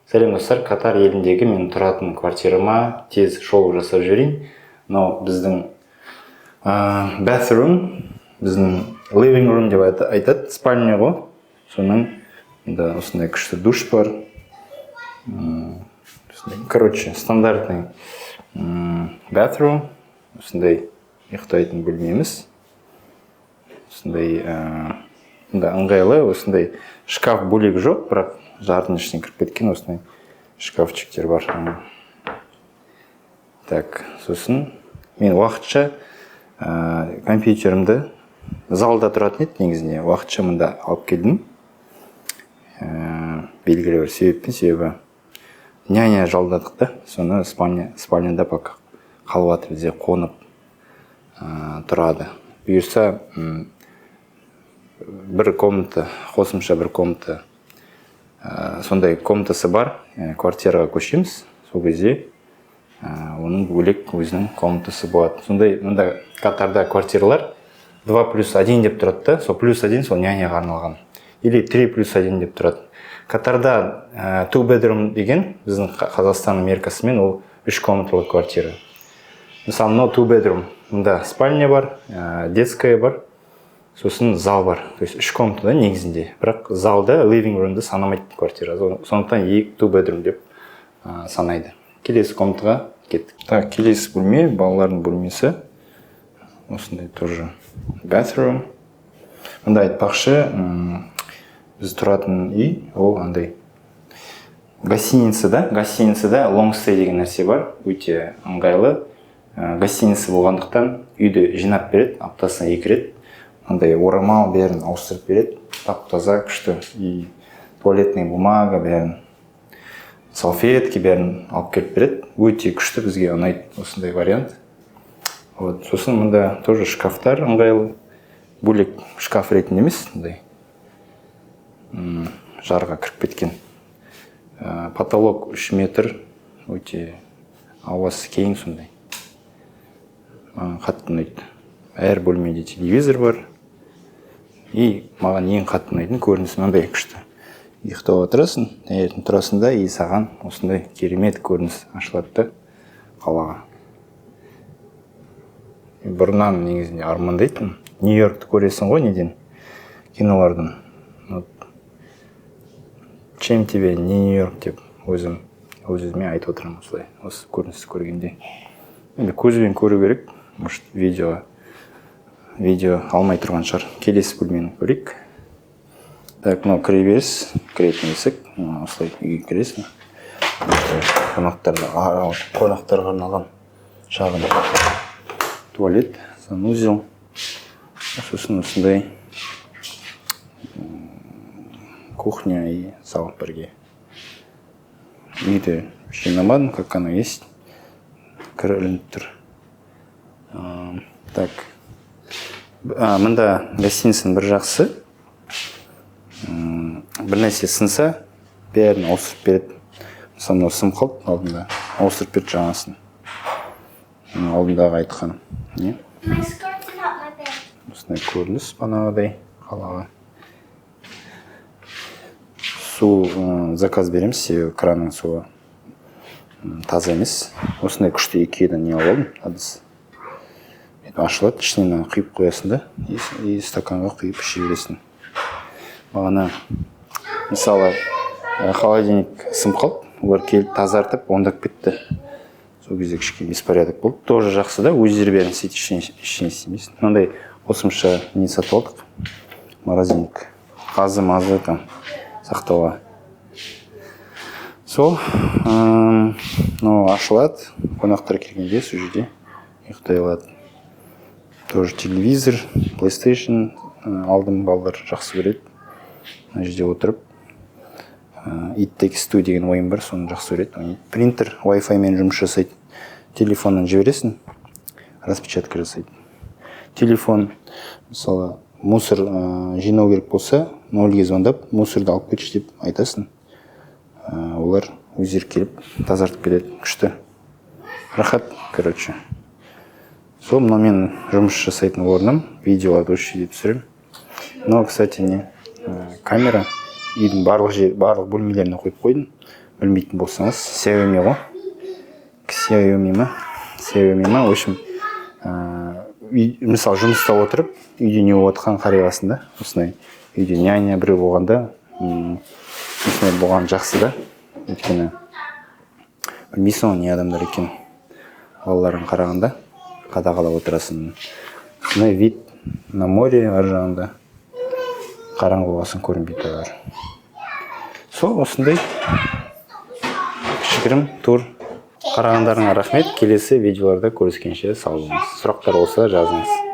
Сәлем достар, Катар еліндегі мен тұратын квартирама тез шолу жасап жіберейін. Но біздің bathroom, біздің living room деп айтады, спальня ғой. Соның осындай күшті душ бар. Короче, стандартный bathroom, осындай ұйықтайтын бөлмеміз. Осындай ыңғайлы, осындай шкаф бөлек жоқ, бірақ жардың ішіне кіріп кеткен осындай шкафчиктер бар. Так, сосын мен уақытша компьютерімді залда тұратын еді негізінде. Уақытша мында алып келдім. Белгілі бір себебі няня жалдадық та, соны спальняда пока қалып жатыр, бізде қонып тұрады. Бұйырса бір комната, қосымша бір комната, сондай комнатасы бар, квартираға көшеміз. Сол кезде оның бөлек өзінің комнатасы болады. Сондай мында Катарда квартиралар 2+1 деп тұрады да, сол +1 сол няняға арналған. Или 3+1 деп тұрады. Катарда 2 bedroom деген біздің Қазақстан меркасымен ол 3 комнаталы квартира. Мысалы, мынау 2 bedroom. Мында спальня бар, детская бар, сосын зал бар. То есть 3 комнатада негізінде. Бірақ залда living room'ды санамайды квартира. Сондықтан 2 bedroom деп санайды. Келесі комнатаға кеттік. Так, келесі бөлме, балалардың бөлмесі. Осындай тоже bathroom. Мында айтпақшы, біз тұратын үй, ол андай гостиницада long stay деген нәрсе бар. Өте ыңғайлы. Гостиница болғандықтан үйді жинап береді, аптасына 2 рет. Андай орамал бәрін ауыстырып береді. Тап-таза, күшті. И туалетный бумага бәрін, салфетки бәрін алып келіп береді. Өте күшті, бізге ұнайды осындай вариант. Сосын мында тоже шкафтар ыңғайлы. Бөлек шкаф ретінде емес, жарға кіріп кеткен. Потолок 3 метр, өте ауасы кең сондай. Қатты ұнайды. Әр бөлмеде телевизор бар. И маған ең қатты ұнайтын көрінісі мынандай күшті. Ұйықтап отырасың, таңертең тұрасың да, и саған осындай керемет көрініс ашылады да қалаға. Бұрыннан негізінде армандайтын. Нью-Йоркті көресің ғой неден? Кинолардан. Чем тебе не Нью-Йорк деп өзіме айтып отырамын осылай. Осы көріністі көргенде. Енді көзбен көру керек. Может, видео алмай тұрған шығар. Келесі бөлмені көрейік. Так, мынау кіреберіс, кіретін есік. Осылай үйге кіресің. Қонақтарға арналған шағын туалет, санузел. Сосын осындай кухня и зал бірге. Үйді жинамадым, как оно есть. Кірілініп тұр. Так, мында гостиницаның бір жақсы. Бір нәрсе сынса, бәрін ауыстырып береді. Мысалы, мынау сым қалды алдында. Ауыстырып берді жаңасын. Алдындағы айтқан. Осындай көрініс банағыдай қалаға. Су заказ береміз, себебі кранның суы таза емес. Осындай күшті икеадан не алып алдым, әдіс. Ашылады, ішінен құйып қоясың да, и стаканға құйып іше бересің. Бағана, мысалы, холодильник сым қалды, олар келіп тазартып, ондап кетті. Сол кезде кішкене беспорядок болды. Тоже жақсы да, өздері бәрін істейді, ішіне істемейсің. Мынандай қосымша не сатып алдық, морозильник. Қазы-мазы там сақтауға. Сол, ашылады, қонақтар келгенде сол жерде ұйықтай алады. Тоже телевизор, PlayStation алдым, балалар жақсы көреді. Мына жерде отырып, It Takes Two деген ойын бар, соны жақсы көреді. Принтер, Wi-Fi мен жұмыс жасайды. Телефоннан жібересің, распечатка жасайды. Телефон, мысалы, мусор жинау керек болса, 0-ге звондап, мусорды алып кетші деп айтасың. Олар өздері келіп, тазартып береді, күшті. Рахат, короче. Сол, мына мен жұмыс жасайтын орным, видеоларды осы жерде түсірем. Но, кстати, камера үйдің барлық бөлмелеріне қойып қойдым. білмейтін болсаңыз, Xiaomi ғой. Xiaomi ма? Xiaomi ма? В общем, мысалы жұмыста отырып, үйде не болып жатқан қарайсың да. Осындай үйде няня біреу болғанда, осындай болған жақсы да. Өйткені білмейсің ғой не адамдар екен. Балаларын қарағанда қадағалап отырасың. Осындай вид на море ар жағында. Қараңғы болғасын көрінбейді олар. Сол осындай кішігірім тур. Қарағандарыңа рахмет. Келесі видеоларда көріскенше сау болыңыз. Сұрақтар болса жазыңыз.